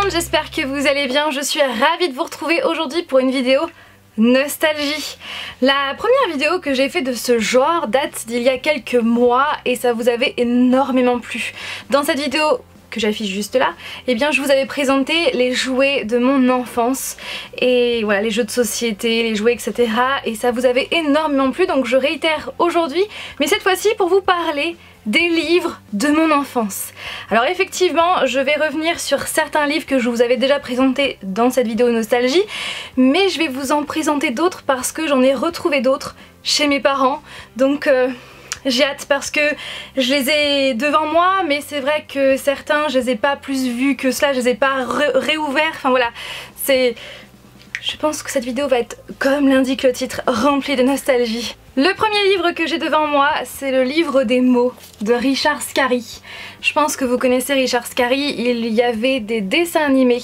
monde, j'espère que vous allez bien. Je suis ravie de vous retrouver aujourd'hui pour une vidéo nostalgie. La première vidéo que j'ai fait de ce genre date d'il y a quelques mois et ça vous avait énormément plu. Dans cette vidéo que j'affiche juste là, eh bien je vous avais présenté les jouets de mon enfance et voilà, les jeux de société, les jouets etc. et ça vous avait énormément plu, donc je réitère aujourd'hui, mais cette fois-ci pour vous parler des livres de mon enfance. Alors effectivement, je vais revenir sur certains livres que je vous avais déjà présentés dans cette vidéo nostalgie, mais je vais vous en présenter d'autres parce que j'en ai retrouvé d'autres chez mes parents, donc j'ai hâte parce que je les ai devant moi, mais c'est vrai que certains je les ai pas plus vus que cela, je les ai pas réouverts, enfin voilà, c'est... Je pense que cette vidéo va être, comme l'indique le titre, remplie de nostalgie. Le premier livre que j'ai devant moi, c'est le livre des mots de Richard Scarry. Je pense que vous connaissez Richard Scarry, il y avait des dessins animés.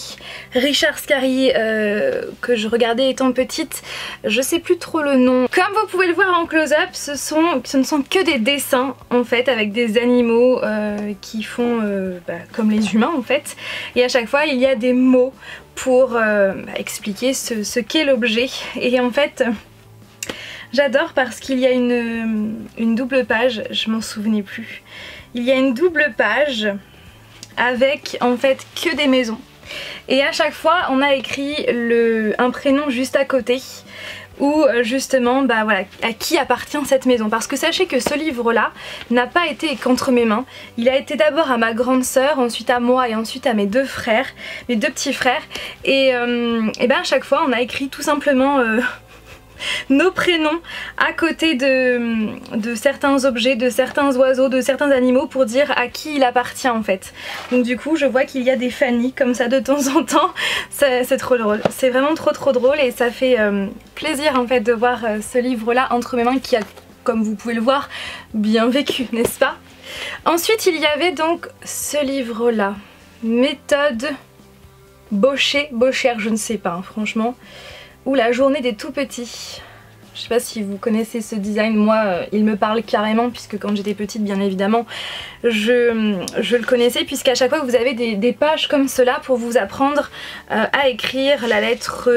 Richard Scarry que je regardais étant petite, je sais plus trop le nom. Comme vous pouvez le voir en close-up, ce ne sont que des dessins en fait, avec des animaux qui font comme les humains en fait. Et à chaque fois il y a des mots pour expliquer ce qu'est l'objet. Et en fait... j'adore parce qu'il y a une double page, je m'en souvenais plus. Il y a une double page avec en fait que des maisons. Et à chaque fois on a écrit un prénom juste à côté. Ou justement voilà, à qui appartient cette maison. Parce que sachez que ce livre là n'a pas été qu'entre mes mains. Il a été d'abord à ma grande sœur, ensuite à moi et ensuite à mes deux frères, mes deux petits frères. Et à chaque fois on a écrit tout simplement... nos prénoms à côté de certains objets, de certains oiseaux, de certains animaux pour dire à qui il appartient en fait. Donc du coup je vois qu'il y a des Fanny comme ça de temps en temps, c'est trop drôle, c'est vraiment trop drôle et ça fait plaisir en fait de voir ce livre là entre mes mains qui a, comme vous pouvez le voir, bien vécu, n'est-ce pas? Ensuite il y avait donc ce livre là, Méthode Bochère, je ne sais pas hein, franchement. Ou La journée des tout petits. Je sais pas si vous connaissez ce design, moi il me parle carrément puisque quand j'étais petite bien évidemment je le connaissais, puisqu'à chaque fois vous avez des pages comme cela pour vous apprendre à écrire la lettre,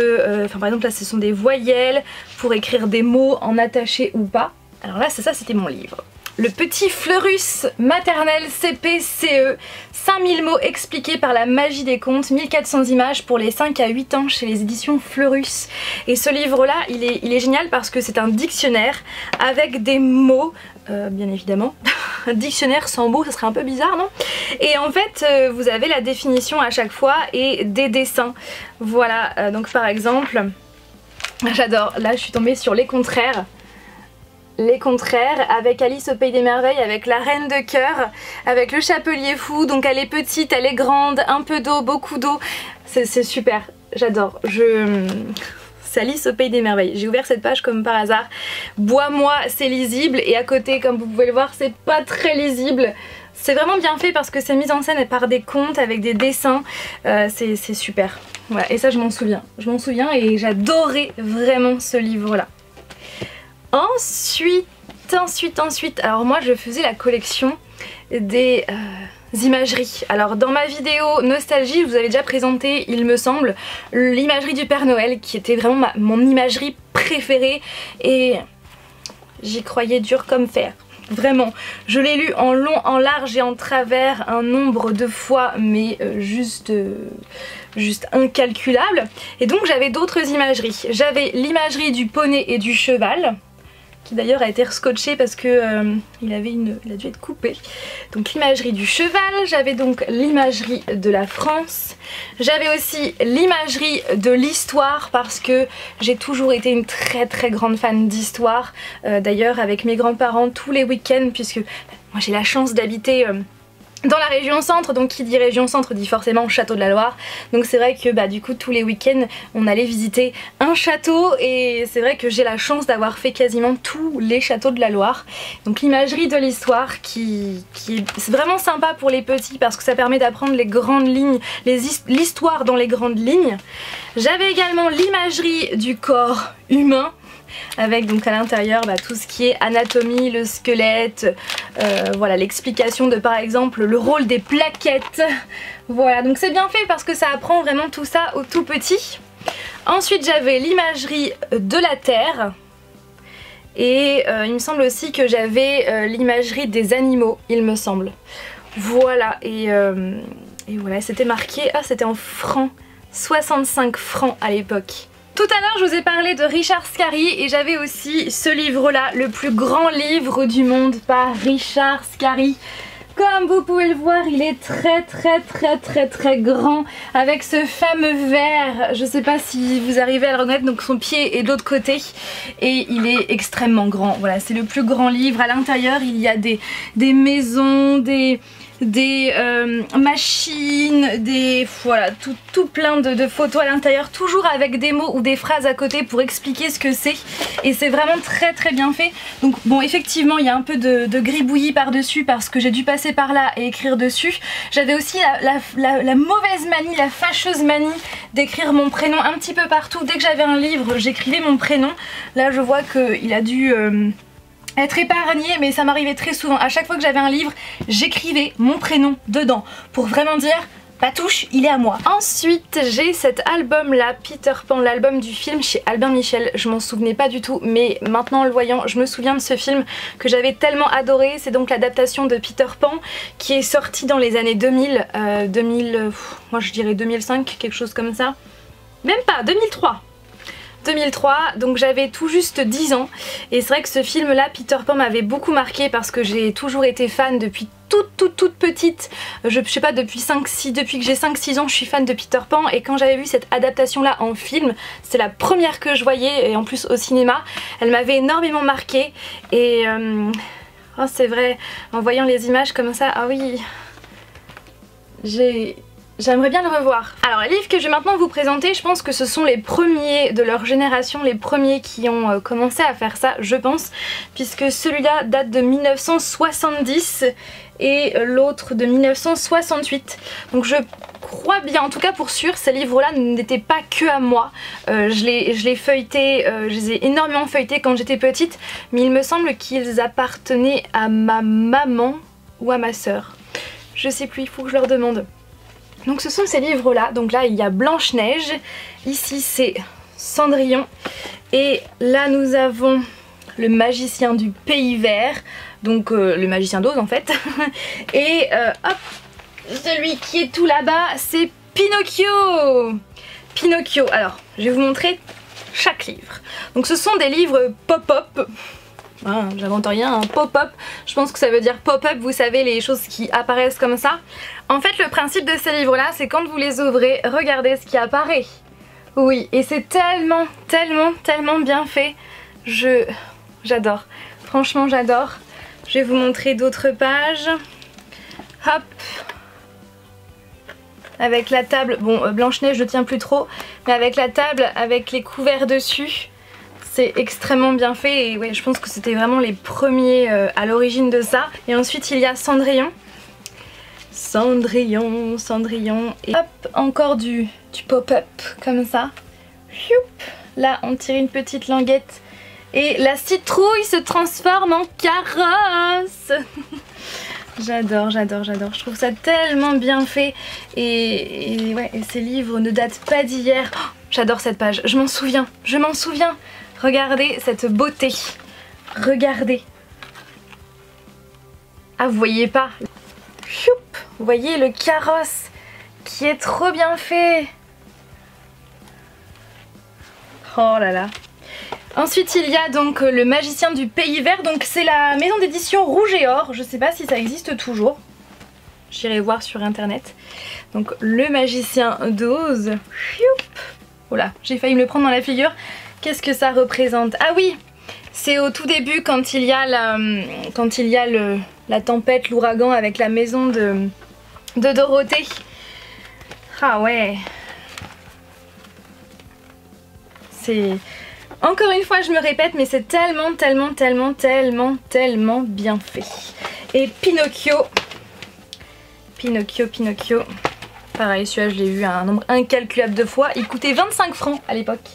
par exemple là ce sont des voyelles pour écrire des mots en attaché ou pas. Alors là c'est ça, c'était mon livre. Le petit Fleurus maternel CP-CE, 5000 mots expliqués par la magie des contes, 1400 images pour les 5 à 8 ans chez les éditions Fleurus. Et ce livre là il est génial parce que c'est un dictionnaire avec des mots, bien évidemment. Un dictionnaire sans mots, ça serait un peu bizarre non? Et en fait vous avez la définition à chaque fois et des dessins. Voilà, donc par exemple, j'adore, là je suis tombée sur les contraires. Les contraires, avec Alice au pays des merveilles, avec la reine de cœur, avec le chapelier fou, donc elle est petite, elle est grande, un peu d'eau, beaucoup d'eau, c'est super, j'adore, c'est Alice au pays des merveilles. J'ai ouvert cette page comme par hasard, Bois-moi c'est lisible et à côté comme vous pouvez le voir c'est pas très lisible. C'est vraiment bien fait parce que c'est mis en scène par des contes avec des dessins, c'est super. Voilà, et ça je m'en souviens et j'adorais vraiment ce livre là. Ensuite, alors moi je faisais la collection des imageries. Alors dans ma vidéo nostalgie, je vous avais déjà présenté, il me semble, l'imagerie du Père Noël qui était vraiment mon imagerie préférée et j'y croyais dur comme fer. Vraiment, je l'ai lu en long, en large et en travers un nombre de fois, mais juste incalculable. Et donc j'avais d'autres imageries. J'avais l'imagerie du poney et du cheval, qui d'ailleurs a été rescotché parce que il a dû être coupé. Donc l'imagerie du cheval, j'avais donc l'imagerie de la France, j'avais aussi l'imagerie de l'histoire parce que j'ai toujours été une très grande fan d'histoire. D'ailleurs avec mes grands-parents tous les week-ends, puisque moi j'ai la chance d'habiter... dans la région centre, donc qui dit région centre dit forcément château de la Loire. Donc c'est vrai que du coup tous les week-ends on allait visiter un château et c'est vrai que j'ai la chance d'avoir fait quasiment tous les châteaux de la Loire. Donc l'imagerie de l'histoire c'est vraiment sympa pour les petits parce que ça permet d'apprendre les grandes lignes, l'histoire dans les grandes lignes. J'avais également l'imagerie du corps humain. avec donc à l'intérieur tout ce qui est anatomie, le squelette, voilà l'explication de par exemple le rôle des plaquettes. Voilà, donc c'est bien fait parce que ça apprend vraiment tout ça au tout petit. Ensuite j'avais l'imagerie de la Terre. Et il me semble aussi que j'avais l'imagerie des animaux, il me semble. Voilà, et voilà, c'était marqué, ah c'était en francs, 65 francs à l'époque. Tout à l'heure je vous ai parlé de Richard Scarry et j'avais aussi ce livre-là, le plus grand livre du monde par Richard Scarry. Comme vous pouvez le voir, il est très grand avec ce fameux verre. Je sais pas si vous arrivez à le reconnaître, donc son pied est de l'autre côté et il est extrêmement grand. Voilà, c'est le plus grand livre. À l'intérieur, il y a des maisons, des machines, voilà, tout plein de photos à l'intérieur, toujours avec des mots ou des phrases à côté pour expliquer ce que c'est, et c'est vraiment très bien fait. Donc bon, effectivement il y a un peu de gribouillis par dessus parce que j'ai dû passer par là et écrire dessus. J'avais aussi la mauvaise manie, la fâcheuse manie d'écrire mon prénom un petit peu partout. Dès que j'avais un livre, j'écrivais mon prénom. Là je vois qu'il a dû être épargné, mais ça m'arrivait très souvent. À chaque fois que j'avais un livre, j'écrivais mon prénom dedans pour vraiment dire Patouche, il est à moi. Ensuite j'ai cet album là, Peter Pan, l'album du film chez Albin Michel. Je m'en souvenais pas du tout, mais maintenant en le voyant je me souviens de ce film que j'avais tellement adoré. C'est donc l'adaptation de Peter Pan qui est sorti dans les années 2000, moi je dirais 2005, quelque chose comme ça. Même pas, 2003, donc j'avais tout juste 10 ans et c'est vrai que ce film là, Peter Pan, m'avait beaucoup marqué parce que j'ai toujours été fan depuis toute petite. Je sais pas, depuis que j'ai 5-6 ans je suis fan de Peter Pan, et quand j'avais vu cette adaptation là en film, c'est la première que je voyais, et en plus au cinéma, elle m'avait énormément marqué. Et oh, c'est vrai, en voyant les images comme ça, ah oui, j'aimerais bien le revoir. Alors les livres que je vais maintenant vous présenter, je pense que ce sont les premiers de leur génération, les premiers qui ont commencé à faire ça, je pense, puisque celui-là date de 1970 et l'autre de 1968. Donc je crois bien, en tout cas pour sûr, ces livres-là n'étaient pas que à moi. Je les feuilletais, je les ai énormément feuilletés quand j'étais petite, mais il me semble qu'ils appartenaient à ma maman ou à ma sœur. Je sais plus, il faut que je leur demande. Donc ce sont ces livres là, donc là il y a Blanche-Neige, ici c'est Cendrillon, et là nous avons le magicien du Pays Vert, donc le magicien d'Oz en fait, et hop, celui qui est tout là-bas c'est Pinocchio. Pinocchio, alors je vais vous montrer chaque livre. Donc ce sont des livres pop-up. Ah, j'invente rien, un pop-up, je pense que ça veut dire pop-up, vous savez, les choses qui apparaissent comme ça. En fait le principe de ces livres là, c'est quand vous les ouvrez, regardez ce qui apparaît. Oui, et c'est tellement bien fait, j'adore, franchement j'adore. Je vais vous montrer d'autres pages. Hop, avec la table, bon Blanche-Neige je tiens plus trop, mais avec la table, avec les couverts dessus. C'est extrêmement bien fait, et ouais, je pense que c'était vraiment les premiers à l'origine de ça. Et ensuite il y a Cendrillon. Cendrillon, et hop, encore du pop-up comme ça. Là on tire une petite languette et la citrouille se transforme en carrosse. J'adore, je trouve ça tellement bien fait, et ouais, et ces livres ne datent pas d'hier. Oh, j'adore cette page, je m'en souviens. Regardez cette beauté, regardez. Ah vous voyez pas, vous voyez le carrosse qui est trop bien fait. Oh là là. Ensuite il y a donc le magicien du Pays Vert, donc c'est la maison d'édition Rouge et Or, je sais pas si ça existe toujours, j'irai voir sur internet. Donc le magicien d'Oz. Oh là, j'ai failli me le prendre dans la figure. Qu'est-ce que ça représente? Ah oui, c'est au tout début quand il y a la tempête, l'ouragan avec la maison de Dorothée. Ah ouais. C'est... Encore une fois je me répète, mais c'est tellement bien fait. Et Pinocchio. Pareil, celui-là je l'ai vu un nombre incalculable de fois. Il coûtait 25 francs à l'époque.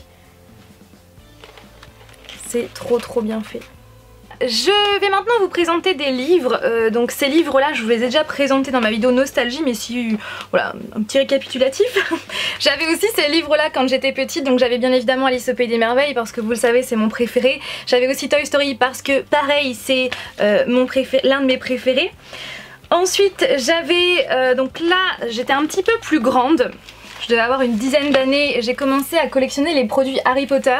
c'est trop bien fait. Je vais maintenant vous présenter des livres, donc ces livres là je vous les ai déjà présentés dans ma vidéo nostalgie, mais si, voilà, un petit récapitulatif. J'avais aussi ces livres là quand j'étais petite, donc j'avais bien évidemment Alice au Pays des Merveilles parce que vous le savez c'est mon préféré. J'avais aussi Toy Story parce que pareil c'est l'un de mes préférés. Ensuite j'avais, donc là j'étais un petit peu plus grande. Je devais avoir une dizaine d'années, j'ai commencé à collectionner les produits Harry Potter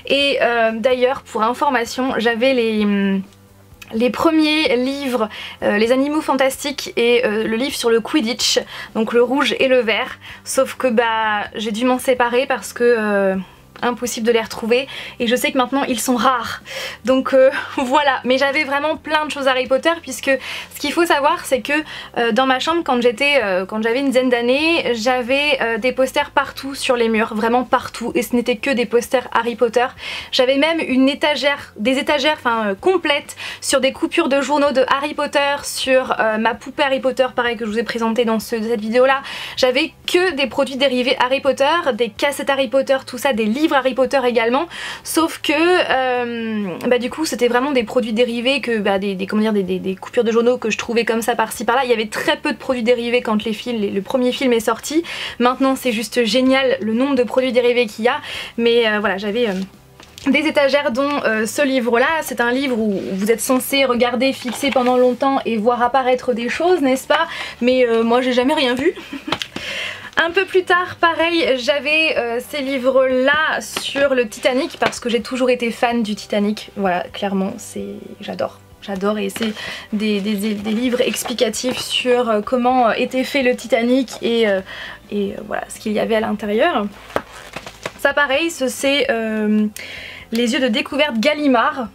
et d'ailleurs pour information j'avais les premiers livres, les animaux fantastiques et le livre sur le Quidditch, donc le rouge et le vert, sauf que bah j'ai dû m'en séparer parce que impossible de les retrouver et je sais que maintenant ils sont rares, donc voilà. Mais j'avais vraiment plein de choses Harry Potter, puisque ce qu'il faut savoir c'est que dans ma chambre quand j'avais une dizaine d'années, j'avais des posters partout sur les murs, vraiment partout, et ce n'était que des posters Harry Potter. J'avais même des étagères complètes sur des coupures de journaux de Harry Potter, sur ma poupée Harry Potter pareil que je vous ai présenté dans cette vidéo là. J'avais que des produits dérivés Harry Potter, des cassettes Harry Potter, tout ça, des livres Harry Potter également, sauf que bah, du coup c'était vraiment des produits dérivés, que bah, des coupures de journaux que je trouvais comme ça par-ci par-là. Il y avait très peu de produits dérivés quand le premier film est sorti. Maintenant c'est juste génial le nombre de produits dérivés qu'il y a, mais voilà, j'avais des étagères dont ce livre là. C'est un livre où vous êtes censé regarder, fixer pendant longtemps et voir apparaître des choses, n'est-ce pas? Mais moi j'ai jamais rien vu. Un peu plus tard, pareil, j'avais ces livres-là sur le Titanic parce que j'ai toujours été fan du Titanic. Voilà, clairement, j'adore. J'adore, et c'est des livres explicatifs sur comment était fait le Titanic et voilà ce qu'il y avait à l'intérieur. Ça pareil, c'est Les yeux de découverte Gallimard.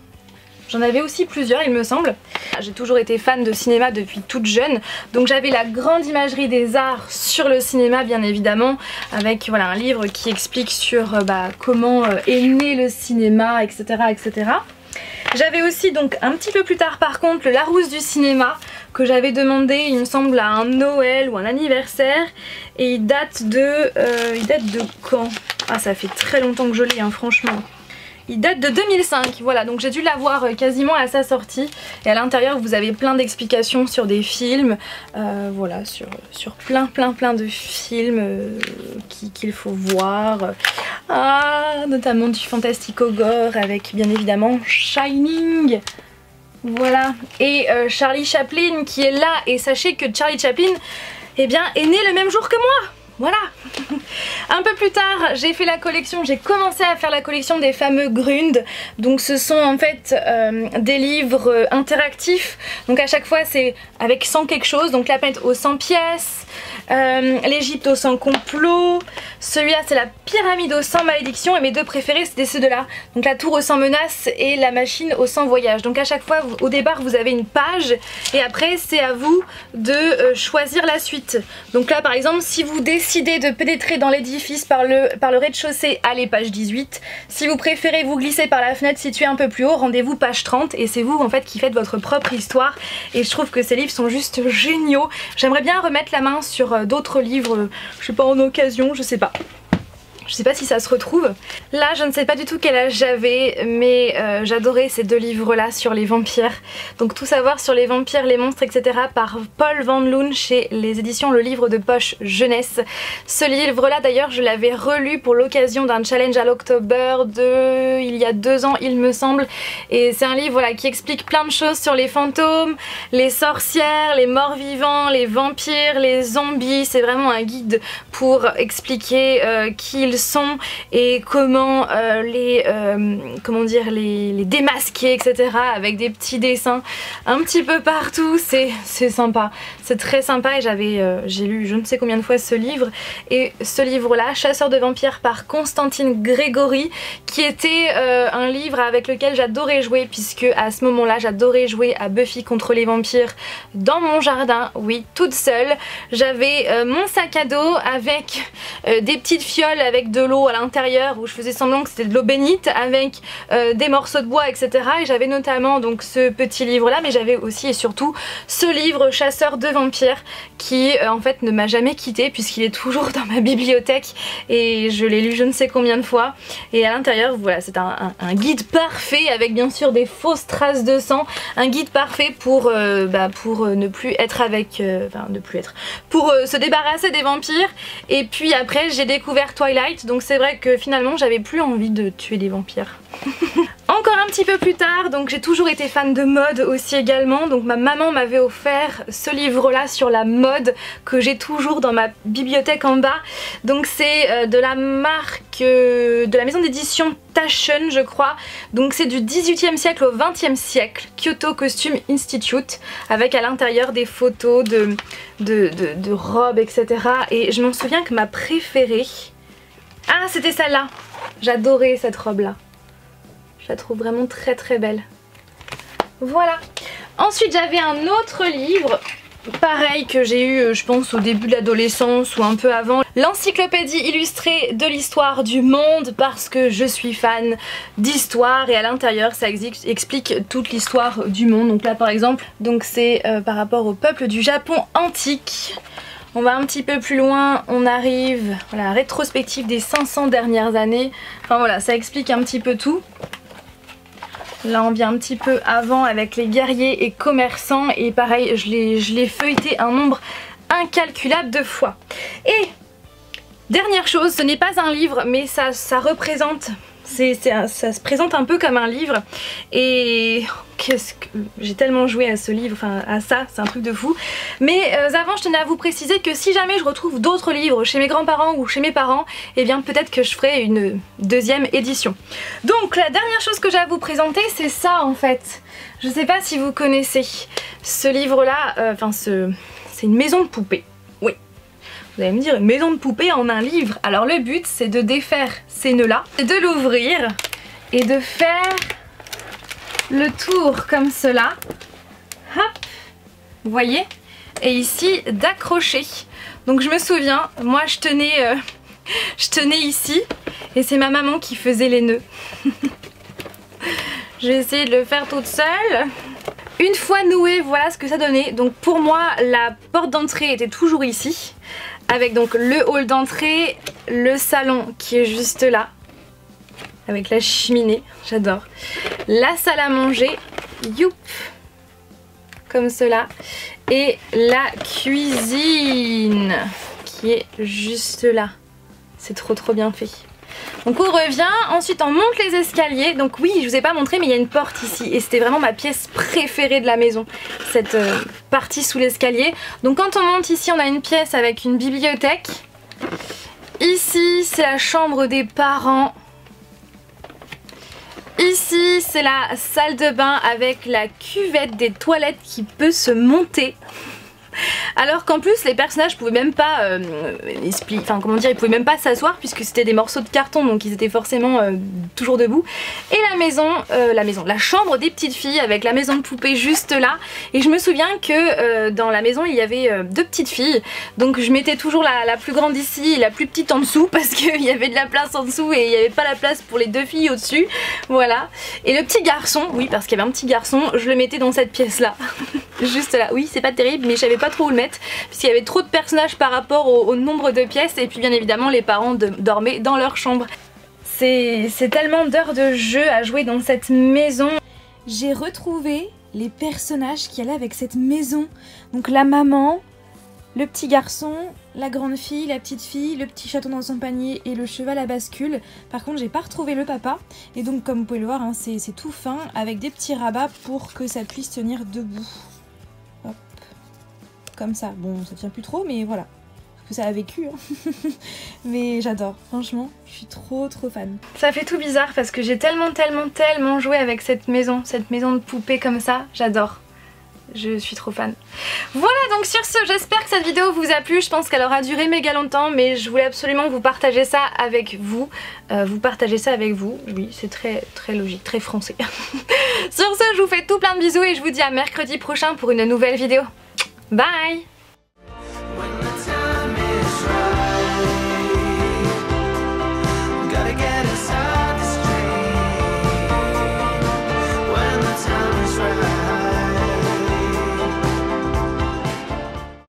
J'en avais aussi plusieurs il me semble. J'ai toujours été fan de cinéma depuis toute jeune, donc j'avais la grande imagerie des arts sur le cinéma bien évidemment, avec voilà un livre qui explique sur comment est né le cinéma, etc. etc. J'avais aussi donc un petit peu plus tard par contre le Larousse du cinéma, que j'avais demandé il me semble à un Noël ou un anniversaire, et il date de quand? Ah, ça fait très longtemps que je l'ai hein, franchement. Il date de 2005, voilà, donc j'ai dû l'avoir quasiment à sa sortie. Et à l'intérieur vous avez plein d'explications sur des films, voilà, sur plein de films qu'il faut voir. Notamment du Fantastico Gore avec bien évidemment Shining. Voilà, et Charlie Chaplin qui est là, et sachez que Charlie Chaplin eh bien, est né le même jour que moi. Voilà. Un peu plus tard j'ai fait la collection, j'ai commencé à faire la collection des fameux Grund. Donc ce sont en fait des livres interactifs, donc à chaque fois c'est avec 100 quelque chose, donc la planète aux 100 pièces, l'Égypte aux 100 complots, celui-là c'est la pyramide aux 100 malédictions, et mes deux préférés c'était ceux de là, donc la tour aux 100 menaces et la machine aux 100 voyages. Donc à chaque fois au départ vous avez une page et après c'est à vous de choisir la suite. Donc là par exemple si vous décidez de pénétrer dans l'édifice par le rez-de-chaussée, allez page 18. Si vous préférez vous glisser par la fenêtre située un peu plus haut, rendez-vous page 30, et c'est vous en fait qui faites votre propre histoire. Et je trouve que ces livres sont juste géniaux. J'aimerais bien remettre la main sur d'autres livres, je sais pas, en occasion, je sais pas. Je sais pas si ça se retrouve. Là je ne sais pas du tout quel âge j'avais, mais j'adorais ces deux livres là sur les vampires. Donc tout savoir sur les vampires, les monstres, etc. par Paul Van Loon chez les éditions Le Livre de Poche Jeunesse. Ce livre là d'ailleurs je l'avais relu pour l'occasion d'un challenge à l'October il y a 2 ans il me semble. Et c'est un livre voilà, qui explique plein de choses sur les fantômes, les sorcières, les morts vivants, les vampires, les zombies. C'est vraiment un guide pour expliquer qui ils sont et comment les démasquer, etc. avec des petits dessins un petit peu partout. C'est sympa, c'est très sympa, et j'ai lu je ne sais combien de fois ce livre. Et ce livre là, Chasseur de vampires par Constantine Grégory, qui était un livre avec lequel j'adorais jouer, puisque à ce moment là j'adorais jouer à Buffy contre les vampires dans mon jardin, oui, toute seule. J'avais mon sac à dos avec des petites fioles avec avec de l'eau à l'intérieur où je faisais semblant que c'était de l'eau bénite avec des morceaux de bois, etc. Et j'avais notamment donc ce petit livre là, mais j'avais aussi et surtout ce livre Chasseur de vampires qui en fait ne m'a jamais quitté puisqu'il est toujours dans ma bibliothèque et je l'ai lu je ne sais combien de fois. Et à l'intérieur voilà, c'est un guide parfait avec bien sûr des fausses traces de sang, un guide parfait pour ne plus être avec, pour se débarrasser des vampires. Et puis après j'ai découvert Twilight, donc c'est vrai que finalement j'avais plus envie de tuer des vampires. Encore un petit peu plus tard, donc j'ai toujours été fan de mode aussi également, donc ma maman m'avait offert ce livre là sur la mode que j'ai toujours dans ma bibliothèque en bas. Donc c'est de la marque, de la maison d'édition Taschen je crois, donc c'est du 18e siècle au 20e siècle, Kyoto Costume Institute, avec à l'intérieur des photos de robes etc. Et je m'en souviens que ma préférée, ah c'était celle-là, j'adorais cette robe là. Je la trouve vraiment très très belle. Voilà. Ensuite j'avais un autre livre, pareil que j'ai eu je pense au début de l'adolescence ou un peu avant. L'encyclopédie illustrée de l'histoire du monde parce que je suis fan d'histoire et à l'intérieur ça explique toute l'histoire du monde. Donc là par exemple, donc c'est par rapport au peuple du Japon antique. On va un petit peu plus loin, on arrive à la rétrospective des 500 dernières années. Enfin voilà, ça explique un petit peu tout. Là on vient un petit peu avant avec les guerriers et commerçants et pareil je l'ai feuilleté un nombre incalculable de fois. Et dernière chose, ce n'est pas un livre mais ça représente, ça se présente un peu comme un livre et qu'est-ce que j'ai tellement joué à ce livre, enfin à ça, c'est un truc de fou. Mais avant je tenais à vous préciser que si jamais je retrouve d'autres livres chez mes grands-parents ou chez mes parents, et bien peut-être que je ferai une deuxième édition. Donc la dernière chose que j'ai à vous présenter c'est ça en fait. Je sais pas si vous connaissez ce livre là, c'est une maison de poupée. Oui. Vous allez me dire, une maison de poupée en un livre. Alors le but c'est de défaire ces nœuds là, de l'ouvrir et de faire le tour comme cela, hop, vous voyez, et ici d'accrocher. Donc je me souviens, moi je tenais ici et c'est ma maman qui faisait les nœuds. J'ai essayé de le faire toute seule. Une fois noué, voilà ce que ça donnait. Donc pour moi la porte d'entrée était toujours ici, avec donc le hall d'entrée, le salon qui est juste là, avec la cheminée, j'adore. La salle à manger, youp, comme cela. Et la cuisine, qui est juste là. C'est trop bien fait. Donc on revient, ensuite on monte les escaliers. Donc oui, je vous ai pas montré mais il y a une porte ici. Et c'était vraiment ma pièce préférée de la maison, cette partie sous l'escalier. Donc quand on monte ici, on a une pièce avec une bibliothèque. Ici, c'est la chambre des parents. Ici c'est la salle de bain avec la cuvette des toilettes qui peut se monter. Alors qu'en plus les personnages pouvaient même pas ils pouvaient même pas s'asseoir puisque c'était des morceaux de carton donc ils étaient forcément toujours debout. Et la chambre des petites filles avec la maison de poupée juste là. Et je me souviens que dans la maison il y avait deux petites filles, donc je mettais toujours la plus grande ici et la plus petite en dessous parce qu'il y avait de la place en dessous et il n'y avait pas la place pour les deux filles au dessus. Voilà. Et le petit garçon, oui parce qu'il y avait un petit garçon, je le mettais dans cette pièce là. Juste là, oui c'est pas terrible mais je savais pas trop où le mettre puisqu'il y avait trop de personnages par rapport au nombre de pièces et puis bien évidemment les parents dormaient dans leur chambre. C'est tellement d'heures de jeu à jouer dans cette maison. J'ai retrouvé les personnages qui allaient avec cette maison. Donc la maman, le petit garçon, la grande fille, la petite fille, le petit chaton dans son panier et le cheval à bascule. Par contre j'ai pas retrouvé le papa et donc comme vous pouvez le voir hein, c'est tout fin avec des petits rabats pour que ça puisse tenir debout. Hop. Comme ça, bon ça tient plus trop mais voilà, parce que ça a vécu hein. Mais j'adore, franchement je suis trop fan. Ça fait tout bizarre parce que j'ai tellement joué avec cette maison de poupée comme ça, j'adore. Je suis trop fan. Voilà donc sur ce, j'espère que cette vidéo vous a plu. Je pense qu'elle aura duré méga longtemps mais je voulais absolument vous partager ça avec vous. Oui c'est très logique, très français. Sur ce, je vous fais tout plein de bisous et je vous dis à mercredi prochain pour une nouvelle vidéo. Bye!